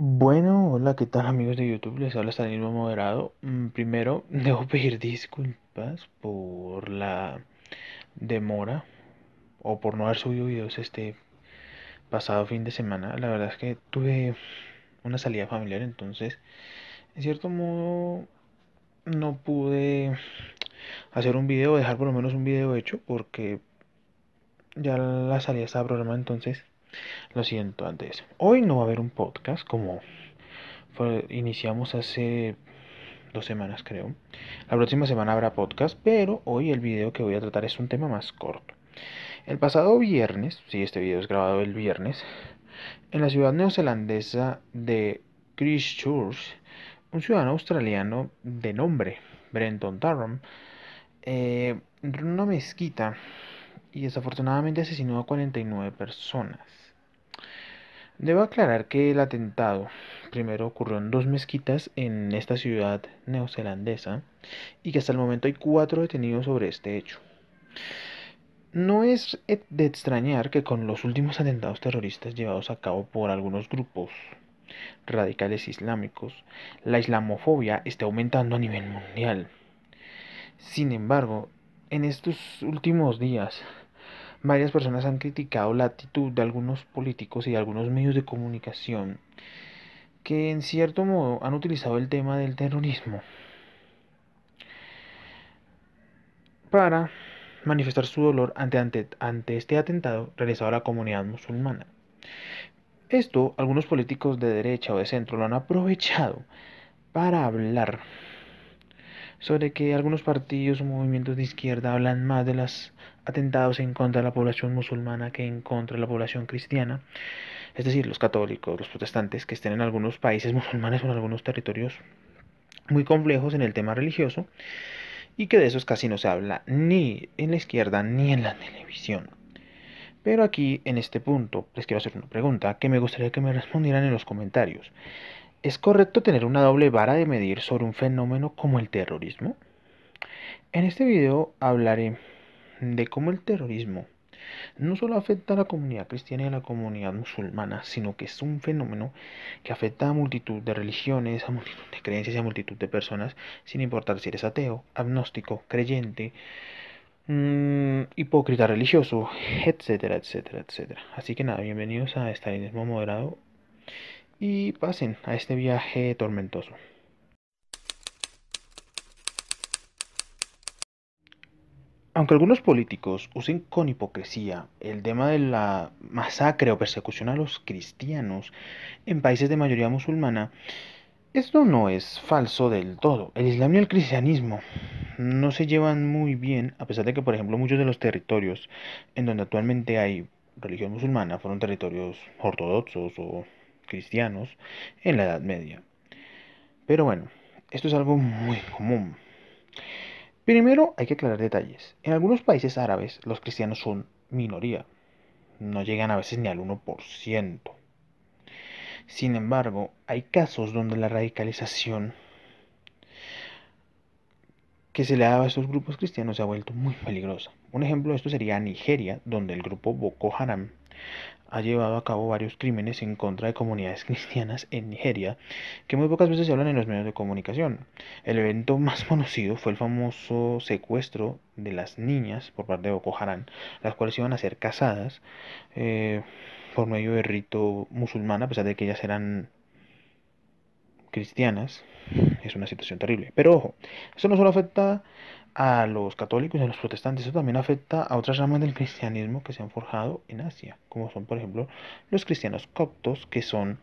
Bueno, hola, ¿qué tal amigos de YouTube? Les habla Stanismo Moderado. Primero, debo pedir disculpas por la demora o por no haber subido videos este pasado fin de semana. La verdad es que tuve una salida familiar, entonces, en cierto modo, no pude hacer un video, dejar por lo menos un video hecho, porque ya la salida estaba programada, entonces, lo siento antes. Hoy no va a haber un podcast como iniciamos hace 2 semanas creo. La próxima semana habrá podcast, pero hoy el video que voy a tratar es un tema más corto. El pasado viernes, sí, este video es grabado el viernes, en la ciudad neozelandesa de Christchurch, un ciudadano australiano de nombre Brenton Tarrant entró en una mezquita y desafortunadamente asesinó a 49 personas. Debo aclarar que el atentado primero ocurrió en dos mezquitas en esta ciudad neozelandesa y que hasta el momento hay 4 detenidos sobre este hecho. No es de extrañar que con los últimos atentados terroristas llevados a cabo por algunos grupos radicales islámicos, la islamofobia esté aumentando a nivel mundial. Sin embargo, en estos últimos días, varias personas han criticado la actitud de algunos políticos y de algunos medios de comunicación que en cierto modo han utilizado el tema del terrorismo para manifestar su dolor ante este atentado realizado a la comunidad musulmana. Esto, algunos políticos de derecha o de centro lo han aprovechado para hablar sobre que algunos partidos o movimientos de izquierda hablan más de los atentados en contra de la población musulmana que en contra de la población cristiana, es decir, los católicos, los protestantes que estén en algunos países musulmanes o en algunos territorios muy complejos en el tema religioso, y que de esos casi no se habla ni en la izquierda ni en la televisión. Pero aquí, en este punto, les quiero hacer una pregunta que me gustaría que me respondieran en los comentarios. ¿Es correcto tener una doble vara de medir sobre un fenómeno como el terrorismo? En este video hablaré de cómo el terrorismo no solo afecta a la comunidad cristiana y a la comunidad musulmana, sino que es un fenómeno que afecta a multitud de religiones, a multitud de creencias y a multitud de personas, sin importar si eres ateo, agnóstico, creyente, hipócrita religioso, etcétera, etcétera, etcétera. Así que nada, bienvenidos a Estalinismo Moderado y pasen a este viaje tormentoso. Aunque algunos políticos usen con hipocresía el tema de la masacre o persecución a los cristianos en países de mayoría musulmana, esto no es falso del todo. El Islam y el cristianismo no se llevan muy bien, a pesar de que, por ejemplo, muchos de los territorios en donde actualmente hay religión musulmana fueron territorios ortodoxos o cristianos en la Edad Media. Pero bueno, esto es algo muy común. Primero hay que aclarar detalles. En algunos países árabes los cristianos son minoría, no llegan a veces ni al 1%. Sin embargo, hay casos donde la radicalización que se le ha dado a estos grupos cristianos se ha vuelto muy peligrosa. Un ejemplo de esto sería Nigeria, donde el grupo Boko Haram ha llevado a cabo varios crímenes en contra de comunidades cristianas en Nigeria, que muy pocas veces se hablan en los medios de comunicación. El evento más conocido fue el famoso secuestro de las niñas por parte de Boko Haram, las cuales iban a ser casadas por medio de rito musulmán, a pesar de que ellas eran cristianas. Es una situación terrible. Pero ojo, esto no solo afecta a los católicos y a los protestantes, esto también afecta a otras ramas del cristianismo que se han forjado en Asia, como son por ejemplo los cristianos coptos, que son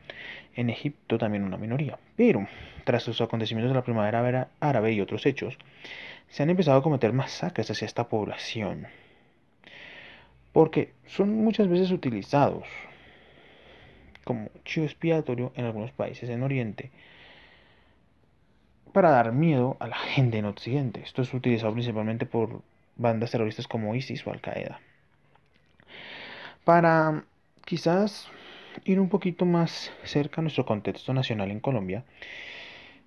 en Egipto también una minoría. Pero tras los acontecimientos de la primavera árabe y otros hechos, se han empezado a cometer masacres hacia esta población, porque son muchas veces utilizados como chivo expiatorio en algunos países en Oriente para dar miedo a la gente en Occidente. Esto es utilizado principalmente por bandas terroristas como ISIS o Al Qaeda. Para quizás ir un poquito más cerca a nuestro contexto nacional en Colombia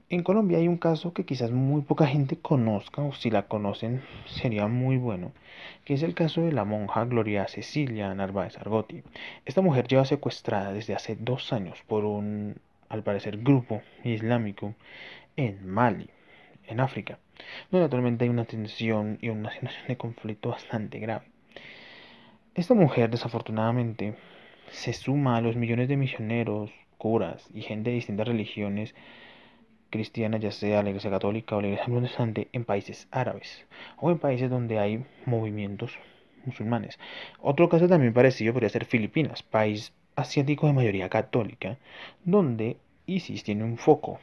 hay un caso que quizás muy poca gente conozca, o si la conocen sería muy bueno, que es el caso de la monja Gloria Cecilia Narváez Argoti. Esta mujer lleva secuestrada desde hace 2 años por un al parecer, grupo islámico en Mali, en África, donde actualmente hay una tensión y una situación de conflicto bastante grave. Esta mujer, desafortunadamente, se suma a los millones de misioneros, curas y gente de distintas religiones cristianas, ya sea la Iglesia Católica o la Iglesia Protestante, en países árabes o en países donde hay movimientos musulmanes. Otro caso también parecido podría ser Filipinas, país asiático de mayoría católica, donde ISIS tiene un foco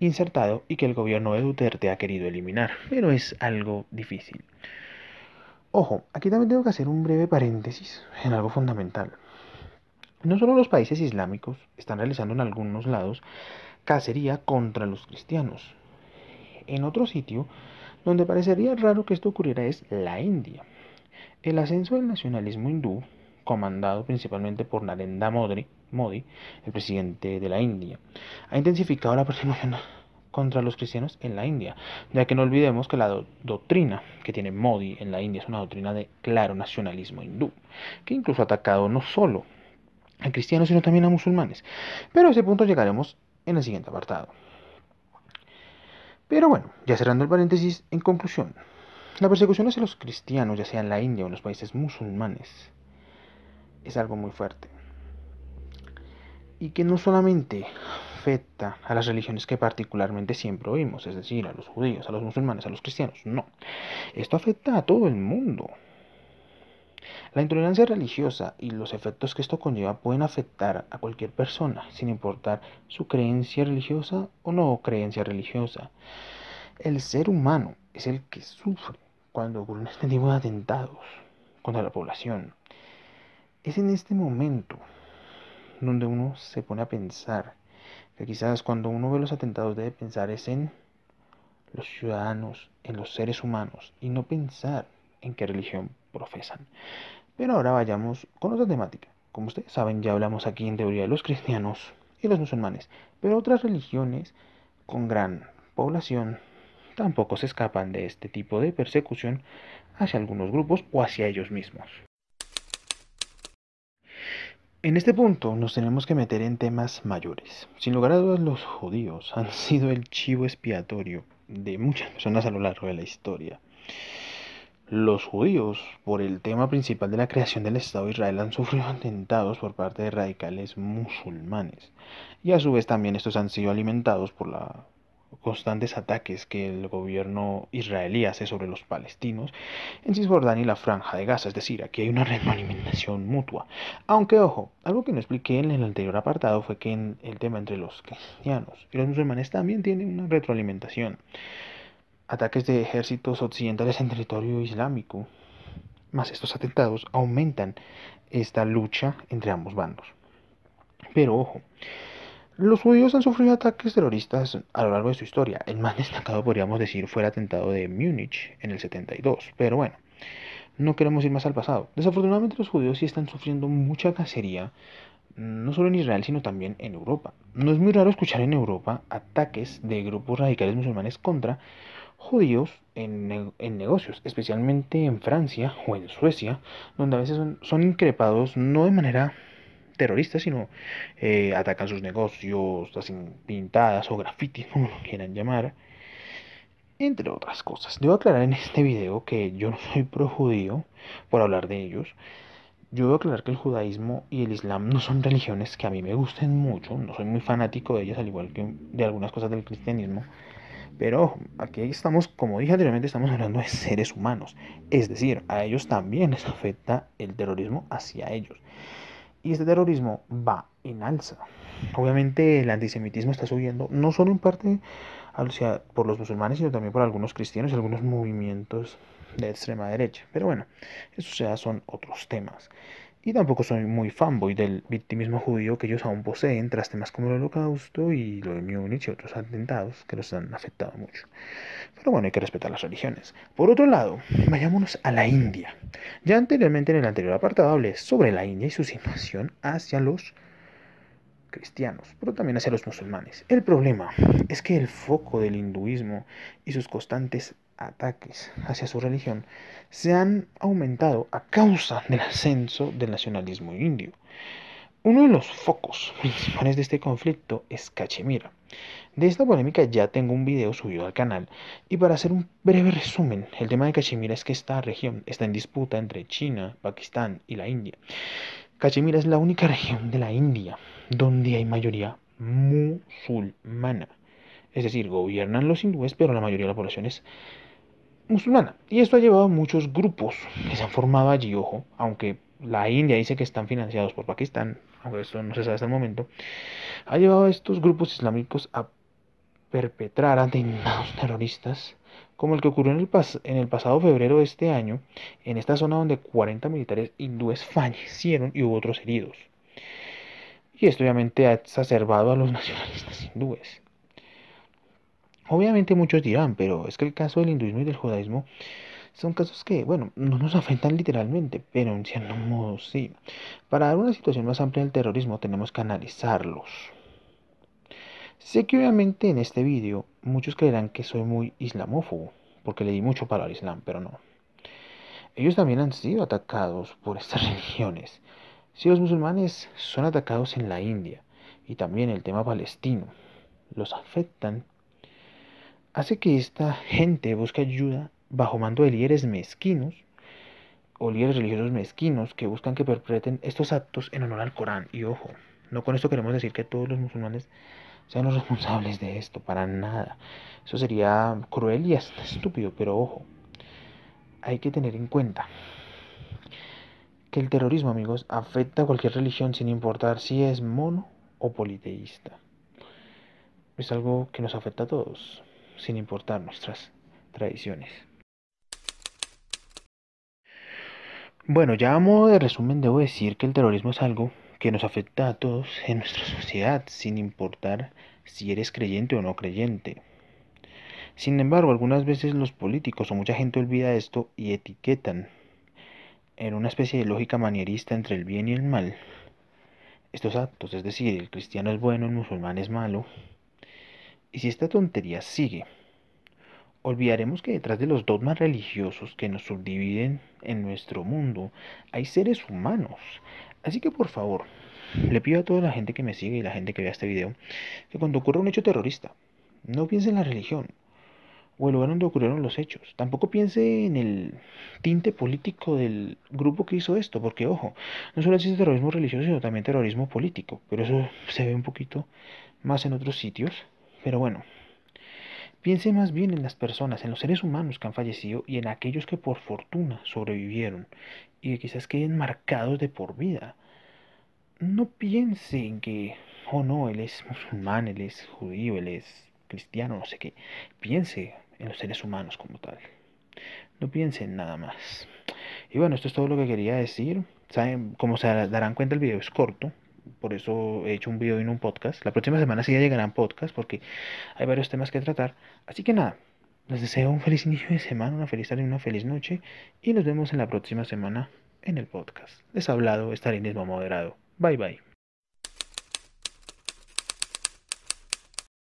insertado y que el gobierno de Duterte ha querido eliminar, pero es algo difícil. Ojo, aquí también tengo que hacer un breve paréntesis en algo fundamental. No solo los países islámicos están realizando en algunos lados cacería contra los cristianos. En otro sitio, donde parecería raro que esto ocurriera, es la India. El ascenso del nacionalismo hindú, comandado principalmente por Narendra Modi, el presidente de la India, ha intensificado la persecución contra los cristianos en la India, ya que no olvidemos que la doctrina que tiene Modi en la India es una doctrina de claro nacionalismo hindú, que incluso ha atacado no solo a cristianos sino también a musulmanes. Pero a ese punto llegaremos en el siguiente apartado. Pero bueno, ya cerrando el paréntesis, en conclusión, la persecución hacia los cristianos, ya sea en la India o en los países musulmanes, es algo muy fuerte. Y que no solamente afecta a las religiones que particularmente siempre oímos, es decir, a los judíos, a los musulmanes, a los cristianos, no. Esto afecta a todo el mundo. La intolerancia religiosa y los efectos que esto conlleva pueden afectar a cualquier persona, sin importar su creencia religiosa o no creencia religiosa. El ser humano es el que sufre cuando ocurren este tipo de atentados contra la población. Es en este momento donde uno se pone a pensar que quizás cuando uno ve los atentados debe pensar es en los ciudadanos, en los seres humanos y no pensar en qué religión profesan. Pero ahora vayamos con otra temática. Como ustedes saben, ya hablamos aquí en teoría de los cristianos y los musulmanes, pero otras religiones con gran población tampoco se escapan de este tipo de persecución hacia algunos grupos o hacia ellos mismos. En este punto nos tenemos que meter en temas mayores. Sin lugar a dudas, los judíos han sido el chivo expiatorio de muchas personas a lo largo de la historia. Los judíos, por el tema principal de la creación del Estado de Israel, han sufrido atentados por parte de radicales musulmanes. Y a su vez también estos han sido alimentados por los constantes ataques que el gobierno israelí hace sobre los palestinos en Cisjordania y la Franja de Gaza. Es decir, aquí hay una retroalimentación mutua. Aunque, ojo, algo que no expliqué en el anterior apartado fue que en el tema entre los cristianos y los musulmanes también tiene una retroalimentación. Ataques de ejércitos occidentales en territorio islámico, más estos atentados, aumentan esta lucha entre ambos bandos. Pero ojo, los judíos han sufrido ataques terroristas a lo largo de su historia. El más destacado podríamos decir fue el atentado de Múnich en el 72. Pero bueno, no queremos ir más al pasado. Desafortunadamente los judíos sí están sufriendo mucha cacería, no solo en Israel, sino también en Europa. No es muy raro escuchar en Europa ataques de grupos radicales musulmanes contra judíos en negocios, especialmente en Francia o en Suecia, donde a veces son increpados no de manera terrorista, sino atacan sus negocios, hacen pintadas o grafitis, como lo quieran llamar, entre otras cosas. Debo aclarar en este video que yo no soy pro judío por hablar de ellos. Yo debo aclarar que el judaísmo y el islam no son religiones que a mí me gusten mucho, no soy muy fanático de ellas, al igual que de algunas cosas del cristianismo. Pero aquí estamos, como dije anteriormente, estamos hablando de seres humanos. Es decir, a ellos también les afecta el terrorismo hacia ellos. Y este terrorismo va en alza. Obviamente el antisemitismo está subiendo, no solo en parte por los musulmanes, sino también por algunos cristianos y algunos movimientos de extrema derecha. Pero bueno, esos ya son otros temas. Y tampoco soy muy fanboy del victimismo judío que ellos aún poseen tras temas como el Holocausto y lo de Múnich y otros atentados que los han afectado mucho. Pero bueno, hay que respetar las religiones. Por otro lado, vayámonos a la India. Ya anteriormente en el anterior apartado hablé sobre la India y su situación hacia los cristianos, pero también hacia los musulmanes. El problema es que el foco del hinduismo y sus constantes ataques hacia su religión se han aumentado a causa del ascenso del nacionalismo indio. Uno de los focos principales de este conflicto es Cachemira. De esta polémica ya tengo un video subido al canal y para hacer un breve resumen, el tema de Cachemira es que esta región está en disputa entre China, Pakistán y la India. Cachemira es la única región de la India donde hay mayoría musulmana. Es decir, gobiernan los hindúes, pero la mayoría de la población es musulmana. Y esto ha llevado a muchos grupos que se han formado allí, ojo, aunque la India dice que están financiados por Pakistán, aunque esto no se sabe hasta el momento, ha llevado a estos grupos islámicos a perpetrar atentados terroristas como el que ocurrió en el pasado febrero de este año, en esta zona donde 40 militares hindúes fallecieron y hubo otros heridos. Y esto obviamente ha exacerbado a los nacionalistas hindúes. Obviamente muchos dirán, pero es que el caso del hinduismo y del judaísmo son casos que, bueno, no nos afectan literalmente, pero en cierto modo sí. Para dar una situación más amplia del terrorismo tenemos que analizarlos. Sé que obviamente en este vídeo muchos creerán que soy muy islamófobo, porque leí mucho para el Islam, pero no. Ellos también han sido atacados por estas religiones. Si los musulmanes son atacados en la India y también el tema palestino los afectan, hace que esta gente busque ayuda bajo mando de líderes mezquinos o líderes religiosos mezquinos que buscan que perpetreten estos actos en honor al Corán. Y ojo, no con esto queremos decir que todos los musulmanes sean los responsables de esto, para nada. Eso sería cruel y hasta estúpido, pero ojo, hay que tener en cuenta que el terrorismo, amigos, afecta a cualquier religión sin importar si es mono o politeísta. Es algo que nos afecta a todos, sin importar nuestras tradiciones. Bueno, ya a modo de resumen debo decir que el terrorismo es algo que nos afecta a todos en nuestra sociedad, sin importar si eres creyente o no creyente. Sin embargo, algunas veces los políticos o mucha gente olvida esto y etiquetan en una especie de lógica manierista entre el bien y el mal estos actos, es decir, el cristiano es bueno, el musulmán es malo. Y si esta tontería sigue, olvidaremos que detrás de los dogmas religiosos que nos subdividen en nuestro mundo hay seres humanos. Así que por favor, le pido a toda la gente que me sigue y la gente que vea este video que cuando ocurra un hecho terrorista, no piense en la religión o el lugar donde ocurrieron los hechos. Tampoco piense en el tinte político del grupo que hizo esto, porque ojo, no solo existe terrorismo religioso, sino también terrorismo político, pero eso se ve un poquito más en otros sitios. Pero bueno, piense más bien en las personas, en los seres humanos que han fallecido y en aquellos que por fortuna sobrevivieron y que quizás queden marcados de por vida. No piense en que, oh no, él es musulmán, él es judío, él es cristiano, no sé qué. Piense en los seres humanos como tal. No piense en nada más. Y bueno, esto es todo lo que quería decir. Saben, como se darán cuenta, el video es corto. Por eso he hecho un video y no un podcast. La próxima semana sí ya llegarán podcast porque hay varios temas que tratar. Así que nada, les deseo un feliz inicio de semana, una feliz tarde y una feliz noche. Y nos vemos en la próxima semana en el podcast. Les ha hablado Estalinismo Moderado. Bye bye.